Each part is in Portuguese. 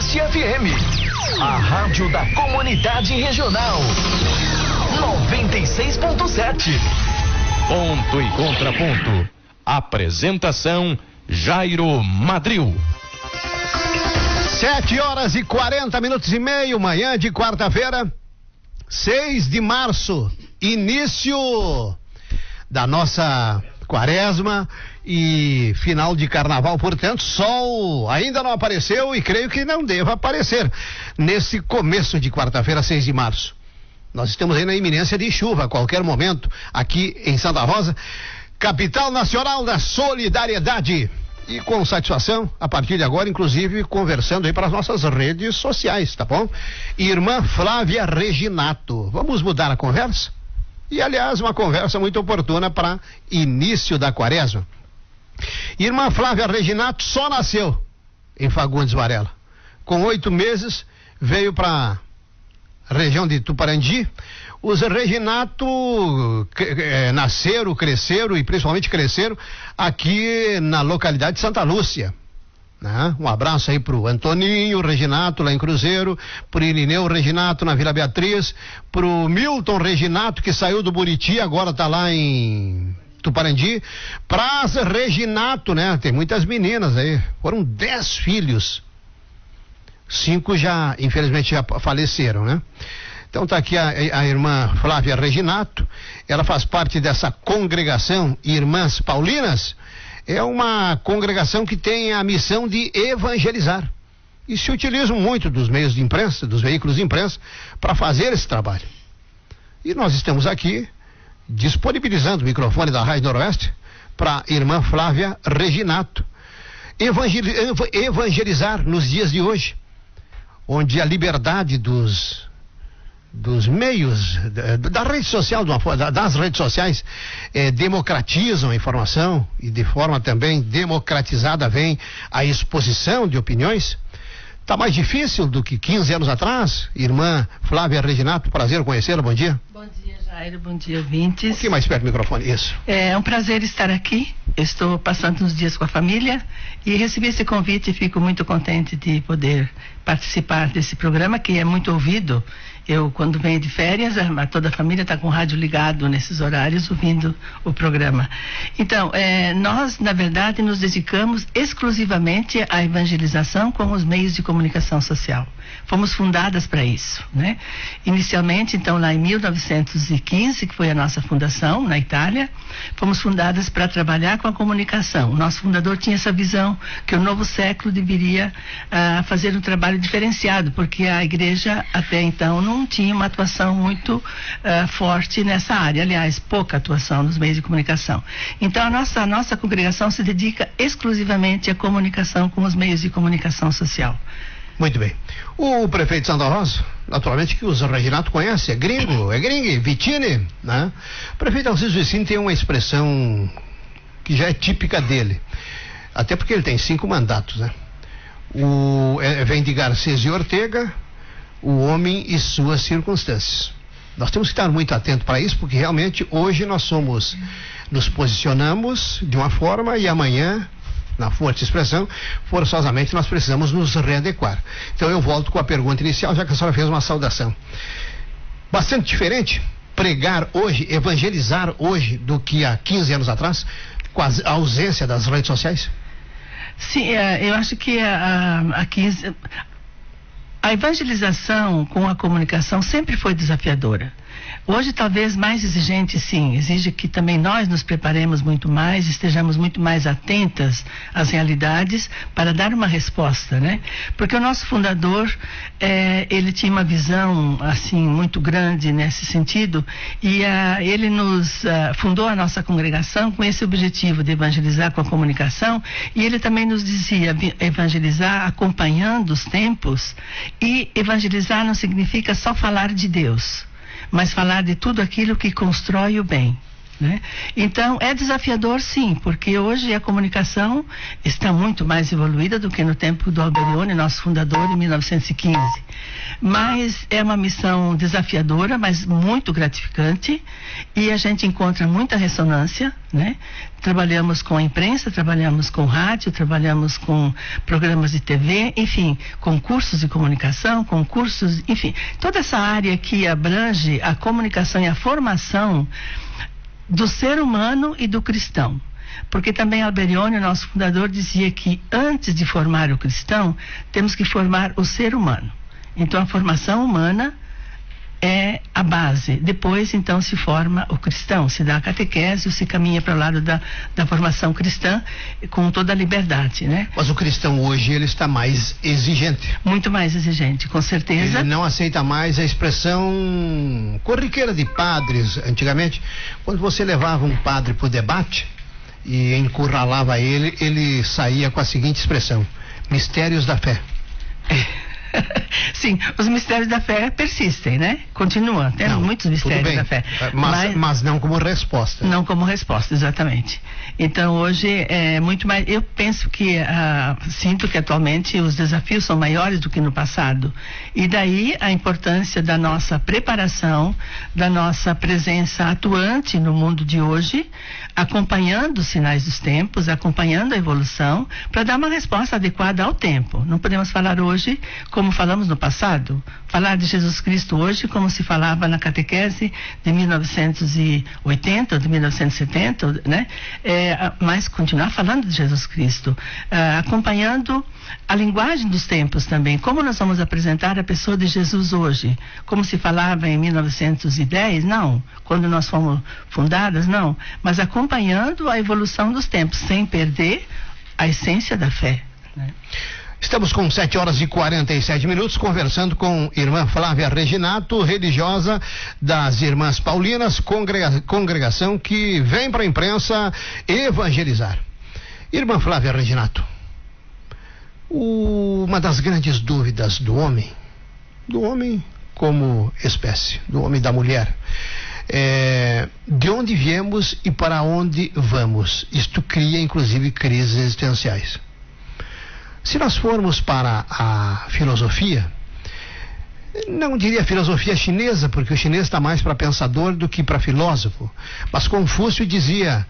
Noroeste FM, a rádio da comunidade regional. 96.7. Ponto e contraponto. Apresentação Jairo Madril. 7h40 manhã de quarta-feira, 6 de março, início da nossa quaresma e final de carnaval, portanto, sol ainda não apareceu e creio que não deva aparecer nesse começo de quarta-feira, 6 de março. Nós estamos aí na iminência de chuva a qualquer momento aqui em Santa Rosa, capital nacional da solidariedade. E com satisfação, a partir de agora, inclusive, conversando aí para as nossas redes sociais, tá bom? Irmã Flávia Reginato. Vamos mudar a conversa? E, aliás, uma conversa muito oportuna para início da quaresma. Irmã Flávia Reginato só nasceu em Fagundes Varela. Com 8 meses, veio para a região de Tuparandi. Os Reginato nasceram, cresceram e principalmente cresceram aqui na localidade de Santa Lúcia, né? Um abraço aí pro Antoninho Reginato lá em Cruzeiro, pro Irineu Reginato na Vila Beatriz, pro Milton Reginato que saiu do Buriti, agora tá lá em Tuparandi, pras Reginato, né? Tem muitas meninas aí, foram 10 filhos, 5 já, infelizmente, já faleceram, né? Então tá aqui a irmã Flávia Reginato, ela faz parte dessa congregação Irmãs Paulinas, é uma congregação que tem a missão de evangelizar e se utilizam muito dos meios de imprensa, dos veículos de imprensa, para fazer esse trabalho. E nós estamos aqui disponibilizando o microfone da Rádio Noroeste para a irmã Flávia Reginato evangelizar nos dias de hoje, onde a liberdade dos meios da rede social, das redes sociais, democratizam a informação e de forma também democratizada vem a exposição de opiniões. Está mais difícil do que 15 anos atrás. Irmã Flávia Reginato, prazer conhecê-la, bom dia. Bom dia, Jairo, bom dia, ouvintes. Um pouquinho mais perto do microfone, isso. É um prazer estar aqui, eu estou passando uns dias com a família e recebi esse convite e fico muito contente de poder participar desse programa que é muito ouvido. Eu, quando venho de férias, toda a família está com o rádio ligado nesses horários, ouvindo o programa. Então, nós, na verdade, nos dedicamos exclusivamente à evangelização com os meios de comunicação social. Fomos fundadas para isso, né? Inicialmente, então, lá em 1915, que foi a nossa fundação, na Itália, fomos fundadas para trabalhar com a comunicação. O nosso fundador tinha essa visão que o novo século deveria fazer um trabalho diferenciado, porque a igreja, até então, não tinha uma atuação muito forte nessa área, aliás, pouca atuação nos meios de comunicação. Então, a nossa congregação se dedica exclusivamente à comunicação com os meios de comunicação social. Muito bem. O prefeito de Santa Rosa, naturalmente que os Reginato conhece, é gringo, Vitini, né? O prefeito Alcides Vicini tem uma expressão que já é típica dele, até porque ele tem 5 mandatos, né? Vem de Garcês e Ortega, o homem e suas circunstâncias. Nós temos que estar muito atentos para isso, porque realmente hoje nos posicionamos de uma forma e amanhã, na forte expressão, forçosamente nós precisamos nos readequar. Então eu volto com a pergunta inicial, já que a senhora fez uma saudação. Bastante diferente pregar hoje, evangelizar hoje do que há 15 anos atrás, com a ausência das redes sociais? Sim, eu acho que a evangelização com a comunicação sempre foi desafiadora. Hoje talvez mais exigente, sim, exige que também nós nos preparemos muito mais, estejamos muito mais atentas às realidades para dar uma resposta, né? Porque o nosso fundador, ele tinha uma visão, assim, muito grande nesse sentido e ele fundou a nossa congregação com esse objetivo de evangelizar com a comunicação e ele também nos dizia evangelizar acompanhando os tempos e evangelizar não significa só falar de Deus, mas falar de tudo aquilo que constrói o bem, né? Então é desafiador, sim, porque hoje a comunicação está muito mais evoluída do que no tempo do Alberione, nosso fundador, em 1915. Mas é uma missão desafiadora, mas muito gratificante, e a gente encontra muita ressonância, né? Trabalhamos com a imprensa, trabalhamos com rádio, trabalhamos com programas de TV, enfim, concursos de comunicação, enfim, toda essa área que abrange a comunicação e a formação do ser humano e do cristão. Porque também Alberione, nosso fundador, dizia que antes de formar o cristão, temos que formar o ser humano. Então a formação humana é a base. Depois, então, se forma o cristão, se dá a catequese, se caminha para o lado da formação cristã com toda a liberdade, né? Mas o cristão hoje, ele está mais exigente. Muito mais exigente, com certeza. Ele não aceita mais a expressão corriqueira de padres. Antigamente, quando você levava um padre para o debate e encurralava ele, ele saía com a seguinte expressão: mistérios da fé. Sim, os mistérios da fé persistem, né? Continuam, tem muitos mistérios da fé. Mas não como resposta. Não como resposta, exatamente. Então hoje é muito mais. Eu penso que sinto que atualmente os desafios são maiores do que no passado. E daí a importância da nossa preparação, da nossa presença atuante no mundo de hoje, acompanhando os sinais dos tempos, acompanhando a evolução, para dar uma resposta adequada ao tempo. Não podemos falar hoje como falamos no passado, falar de Jesus Cristo hoje como se falava na catequese de 1980, de 1970, né? Mas continuar falando de Jesus Cristo, acompanhando a linguagem dos tempos também. Como nós vamos apresentar a pessoa de Jesus hoje? Como se falava em 1910? Não. Quando nós fomos fundadas? Não. Mas acompanhando a evolução dos tempos, sem perder a essência da fé, né? Estamos com 7h47, conversando com irmã Flávia Reginato, religiosa das Irmãs Paulinas, congregação que vem para a imprensa evangelizar. Irmã Flávia Reginato, uma das grandes dúvidas do homem como espécie, do homem e da mulher, de onde viemos e para onde vamos. Isto cria inclusive crises existenciais. Se nós formos para a filosofia, não diria filosofia chinesa, porque o chinês está mais para pensador do que para filósofo, mas Confúcio dizia: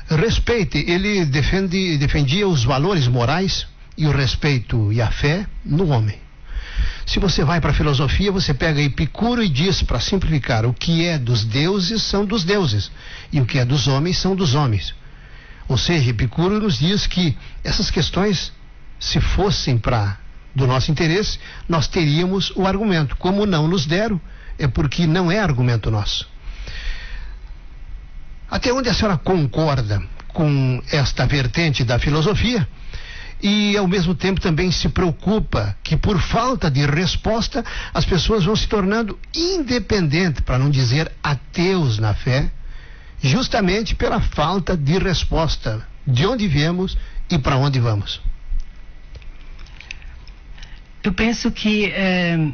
respeite. Ele defendia os valores morais e o respeito e a fé no homem. Se você vai para a filosofia, você pega Epicuro e diz, para simplificar: o que é dos deuses são dos deuses, e o que é dos homens são dos homens. Ou seja, Epicuro nos diz que essas questões, se fossem do nosso interesse, nós teríamos o argumento. Como não nos deram, é porque não é argumento nosso. Até onde a senhora concorda com esta vertente da filosofia e, ao mesmo tempo, também se preocupa que, por falta de resposta, as pessoas vão se tornando independentes, para não dizer ateus na fé, justamente pela falta de resposta de onde viemos e para onde vamos? Eu penso que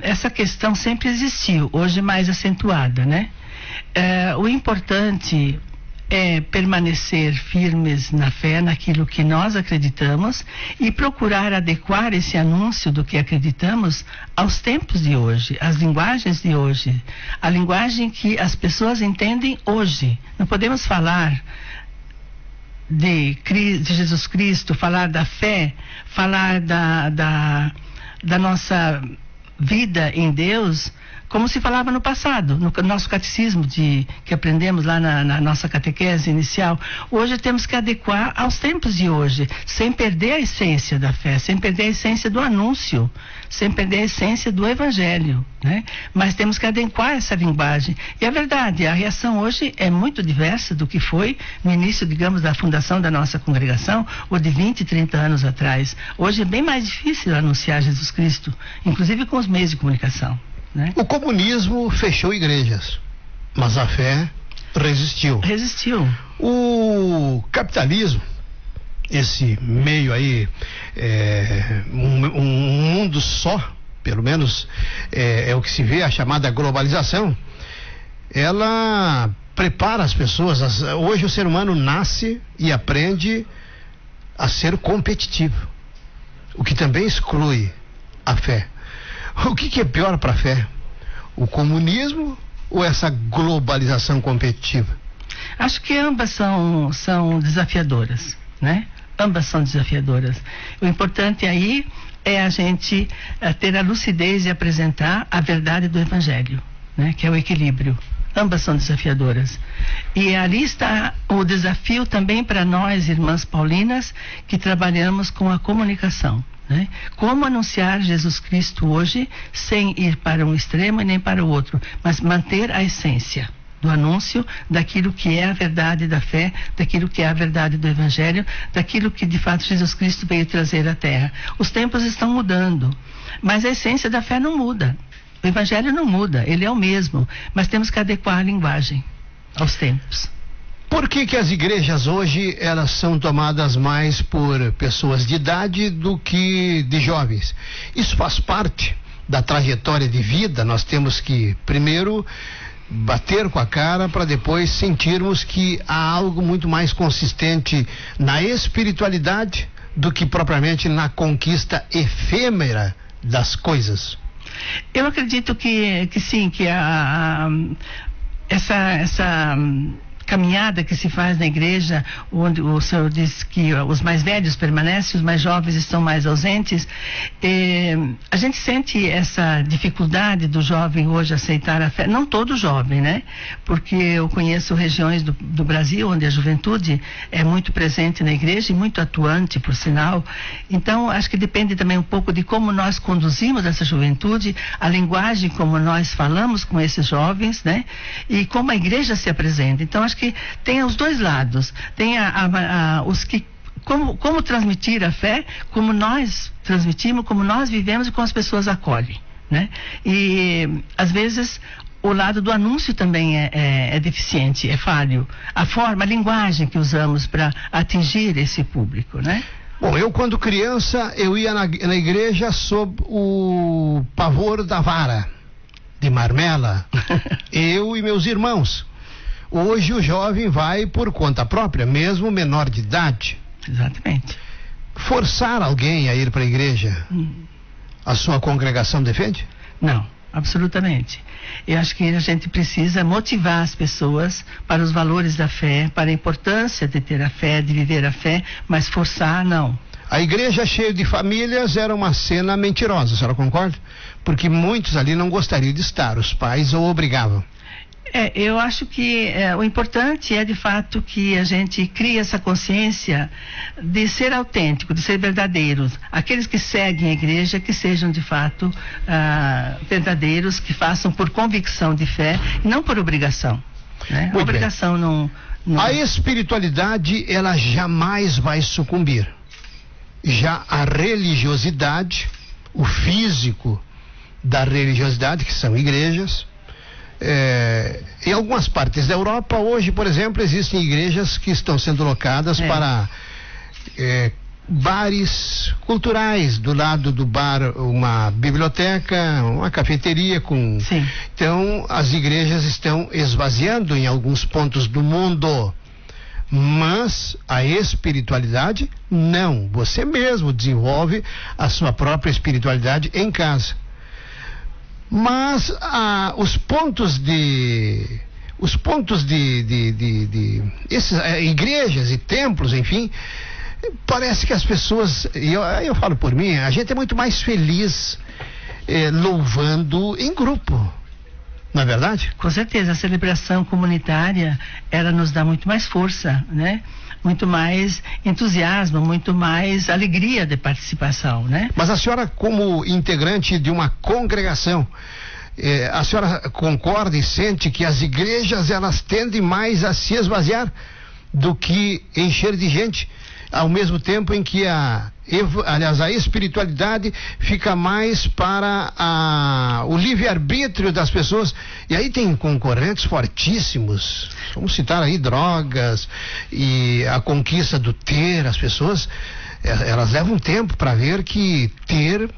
essa questão sempre existiu, hoje mais acentuada, né? O importante é permanecer firmes na fé, naquilo que nós acreditamos, e procurar adequar esse anúncio do que acreditamos aos tempos de hoje, às linguagens de hoje, a linguagem que as pessoas entendem hoje. Não podemos falar de Jesus Cristo, falar da fé, falar da nossa vida em Deus, como se falava no passado, no nosso catecismo que aprendemos lá na nossa catequese inicial. Hoje temos que adequar aos tempos de hoje, sem perder a essência da fé, sem perder a essência do anúncio, sem perder a essência do evangelho, né? Mas temos que adequar essa linguagem. E é verdade, a reação hoje é muito diversa do que foi no início, digamos, da fundação da nossa congregação, ou de 20, 30 anos atrás. Hoje é bem mais difícil anunciar Jesus Cristo, inclusive com os meios de comunicação, né? O comunismo fechou igrejas, mas a fé resistiu. O capitalismo, esse meio aí, um mundo só, pelo menos é o que se vê, a chamada globalização, ela prepara as pessoas. Hoje o ser humano nasce e aprende a ser competitivo, o que também exclui a fé. O que é pior para a fé? O comunismo ou essa globalização competitiva? Acho que ambas são desafiadoras, né? Ambas são desafiadoras. O importante aí é a gente ter a lucidez e apresentar a verdade do Evangelho, né? Que é o equilíbrio. Ambas são desafiadoras. E ali está o desafio também para nós, irmãs paulinas, que trabalhamos com a comunicação, né? Como anunciar Jesus Cristo hoje sem ir para um extremo e nem para o outro, mas manter a essência do anúncio daquilo que é a verdade da fé, daquilo que é a verdade do Evangelho, daquilo que de fato Jesus Cristo veio trazer à Terra. Os tempos estão mudando, mas a essência da fé não muda. O Evangelho não muda, ele é o mesmo, mas temos que adequar a linguagem aos tempos. Por que as igrejas hoje elas são tomadas mais por pessoas de idade do que de jovens? Isso faz parte da trajetória de vida. Nós temos que primeiro bater com a cara para depois sentirmos que há algo muito mais consistente na espiritualidade do que propriamente na conquista efêmera das coisas. Eu acredito que sim, que essa caminhada que se faz na igreja, onde o Senhor diz que os mais velhos permanecem, os mais jovens estão mais ausentes, a gente sente essa dificuldade do jovem hoje aceitar a fé, não todo jovem, né? Porque eu conheço regiões do Brasil onde a juventude é muito presente na igreja e muito atuante, por sinal. Então, acho que depende também um pouco de como nós conduzimos essa juventude, a linguagem como nós falamos com esses jovens, né? E como a igreja se apresenta. Então, acho que tem os dois lados. Tem os que como transmitir a fé, como nós transmitimos, como nós vivemos e como as pessoas acolhem, né? E às vezes o lado do anúncio também é deficiente, é falho. A linguagem que usamos para atingir esse público, né? Bom, eu quando criança, eu ia na igreja sob o pavor da vara de marmela, eu e meus irmãos. Hoje o jovem vai por conta própria, mesmo menor de idade. Exatamente. Forçar alguém a ir para a igreja, a sua congregação defende? Não, absolutamente. Eu acho que a gente precisa motivar as pessoas para os valores da fé, para a importância de ter a fé, de viver a fé, mas forçar, não. A igreja cheia de famílias era uma cena mentirosa, a senhora concorda? Porque muitos ali não gostariam de estar, os pais o obrigavam. Eu acho que o importante é de fato que a gente crie essa consciência de ser autêntico, de ser verdadeiros. Aqueles que seguem a igreja, que sejam de fato verdadeiros, que façam por convicção de fé e não por obrigação, né? A obrigação não... A espiritualidade, ela jamais vai sucumbir. Já a religiosidade, o físico da religiosidade, que são igrejas, em algumas partes da Europa hoje, por exemplo, existem igrejas que estão sendo locadas para bares culturais. Do lado do bar uma biblioteca, uma cafeteria com... Sim. Então as igrejas estão esvaziando em alguns pontos do mundo, mas a espiritualidade não. Você mesmo desenvolve a sua própria espiritualidade em casa. Mas os pontos de essas igrejas e templos, enfim, parece que as pessoas, eu falo por mim, a gente é muito mais feliz louvando em grupo, não é verdade? Com certeza, a celebração comunitária, ela nos dá muito mais força, né? Muito mais entusiasmo, muito mais alegria de participação, né? Mas a senhora, como integrante de uma congregação, a senhora concorda e sente que as igrejas, elas tendem mais a se esvaziar do que encher de gente, ao mesmo tempo em que a espiritualidade fica mais para o livre-arbítrio das pessoas, e aí tem concorrentes fortíssimos, vamos citar aí drogas e a conquista do ter. As pessoas, elas levam tempo para ver que ter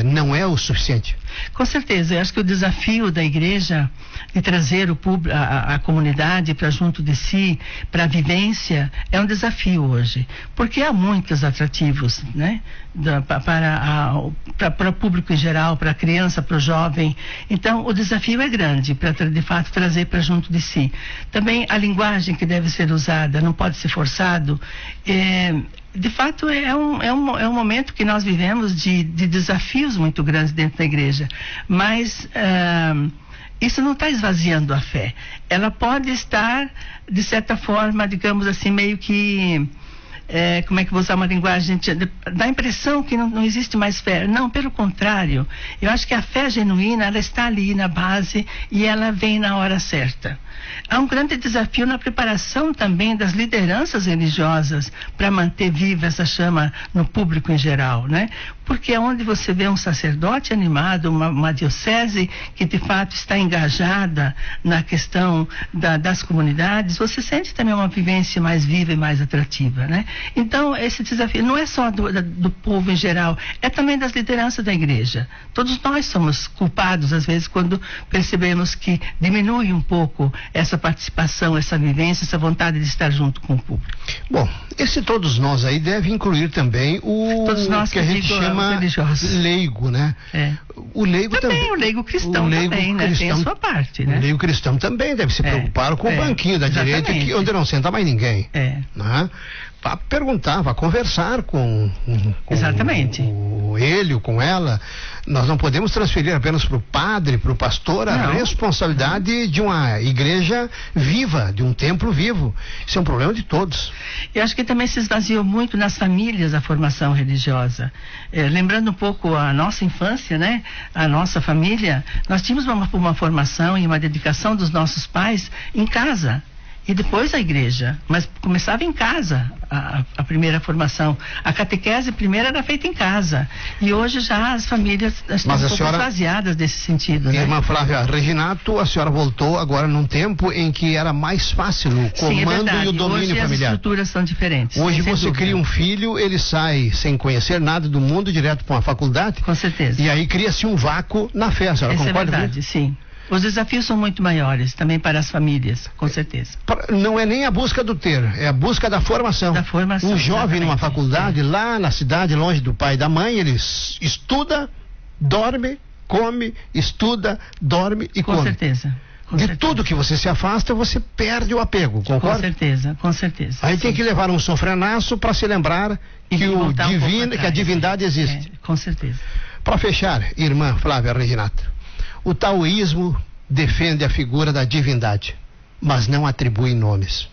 não é o suficiente. Com certeza, eu acho que o desafio da igreja de trazer a comunidade para junto de si, para a vivência, é um desafio hoje, porque há muitos atrativos, né? Para o público em geral, para a criança, para o jovem. Então, o desafio é grande para, de fato, trazer para junto de si. Também a linguagem que deve ser usada não pode ser forçado. De fato, é um momento que nós vivemos de desafios muito grandes dentro da igreja, mas isso não está esvaziando a fé. Ela pode estar, de certa forma, digamos assim, meio que... como é que vou usar uma linguagem? Dá a impressão que não existe mais fé. Não, pelo contrário. Eu acho que a fé genuína, ela está ali na base e ela vem na hora certa. Há um grande desafio na preparação também das lideranças religiosas para manter viva essa chama no público em geral, né? Porque é onde você vê um sacerdote animado, uma diocese que de fato está engajada na questão das comunidades, você sente também uma vivência mais viva e mais atrativa, né? Então, esse desafio não é só do povo em geral, é também das lideranças da igreja. Todos nós somos culpados, às vezes, quando percebemos que diminui um pouco essa participação, essa vivência, essa vontade de estar junto com o público. Bom, esse todos nós aí deve incluir também o todos nós que a gente chama leigo, né? O leigo também. O leigo cristão também, né? Tem a sua parte, né? O leigo cristão também deve se preocupar com o banquinho da direita, onde não senta mais ninguém. Né? Vá perguntar, vá conversar com exatamente. Ele ou com ela. Nós não podemos transferir apenas para o padre, para o pastor, a responsabilidade de uma igreja viva, de um templo vivo. Isso é um problema de todos. Eu acho que também se esvaziou muito nas famílias a formação religiosa. Lembrando um pouco a nossa infância, né? A nossa família, nós tínhamos uma formação e uma dedicação dos nossos pais em casa. E depois a igreja, mas começava em casa a primeira formação. A catequese primeira era feita em casa. E hoje já as famílias estão um pouco esvaziadas desse sentido. Né? Irmã Flávia Reginato, a senhora voltou agora num tempo em que era mais fácil o comando e o domínio hoje familiar. As estruturas são diferentes. Hoje você cria um filho, ele sai sem conhecer nada do mundo, direto para uma faculdade. Com certeza. E aí cria-se um vácuo na fé. A senhora concorda? É verdade, sim. Os desafios são muito maiores, também para as famílias, com certeza. Não é nem a busca do ter, é a busca da formação. Da formação. Um jovem numa faculdade, lá na cidade, longe do pai e da mãe, ele estuda, dorme, come, estuda, dorme e come. Com certeza. Tudo que você se afasta, você perde o apego, concorda? Com certeza, com certeza. Aí tem que levar um sofrenaço para se lembrar que a divindade existe. Com certeza. Para fechar, irmã Flávia Reginato, o taoísmo defende a figura da divindade, mas não atribui nomes.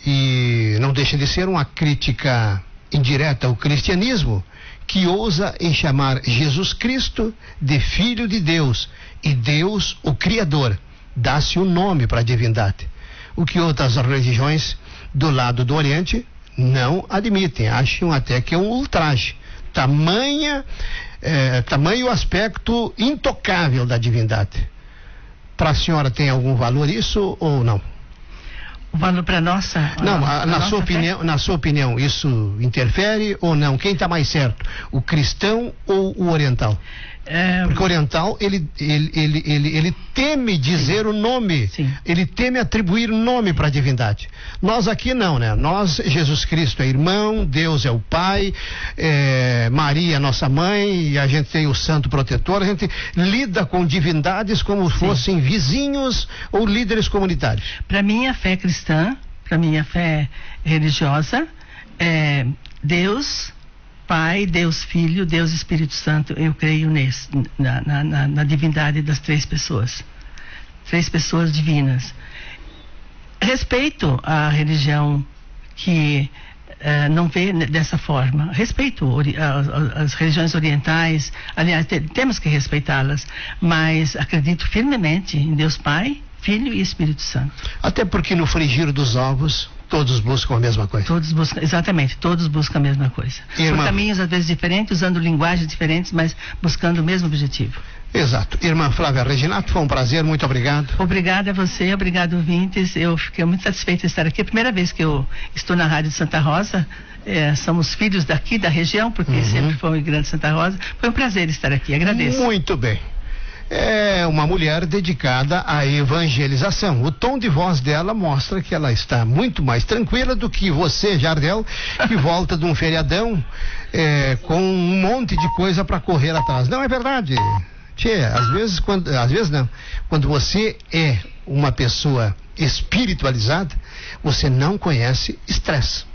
E não deixa de ser uma crítica indireta ao cristianismo, que ousa em chamar Jesus Cristo de Filho de Deus e Deus, o Criador, dá-se um nome para a divindade. O que outras religiões do lado do Oriente não admitem, acham até que é um ultraje. Tamanho aspecto intocável da divindade. Para a senhora tem algum valor isso ou não? O valor para nossa? Não, na sua opinião, isso interfere ou não? Quem está mais certo? O cristão ou o oriental? Porque o oriental, ele teme dizer o nome. Sim. Ele teme atribuir nome para a divindade. Nós aqui não, né? Nós, Jesus Cristo é irmão, Deus é o Pai, Maria é nossa mãe, e a gente tem o santo protetor, a gente lida com divindades como fossem vizinhos ou líderes comunitários. Para mim, a fé cristã, para mim, a fé religiosa, Deus Pai, Deus Filho, Deus Espírito Santo. Eu creio na divindade das três pessoas divinas. Respeito a religião que não vê dessa forma. Respeito as religiões orientais, aliás, temos que respeitá-las, mas acredito firmemente em Deus Pai, Filho e Espírito Santo. Até porque no frigir dos ovos Todos buscam a mesma coisa. Todos buscam, exatamente, todos buscam a mesma coisa. Por caminhos às vezes diferentes, usando linguagens diferentes, mas buscando o mesmo objetivo. Exato. Irmã Flávia Reginato, foi um prazer, muito obrigado. Obrigada a você, obrigado ouvintes. Eu fiquei muito satisfeita de estar aqui. É a primeira vez que eu estou na Rádio de Santa Rosa. Somos filhos daqui da região, porque sempre fomos imigrantes de Santa Rosa. Foi um prazer estar aqui, agradeço. Muito bem. É uma mulher dedicada à evangelização. O tom de voz dela mostra que ela está muito mais tranquila do que você, Jardel, que volta de um feriadão com um monte de coisa para correr atrás. Não é verdade? Tchê, às vezes não. Quando você é uma pessoa espiritualizada, você não conhece estresse.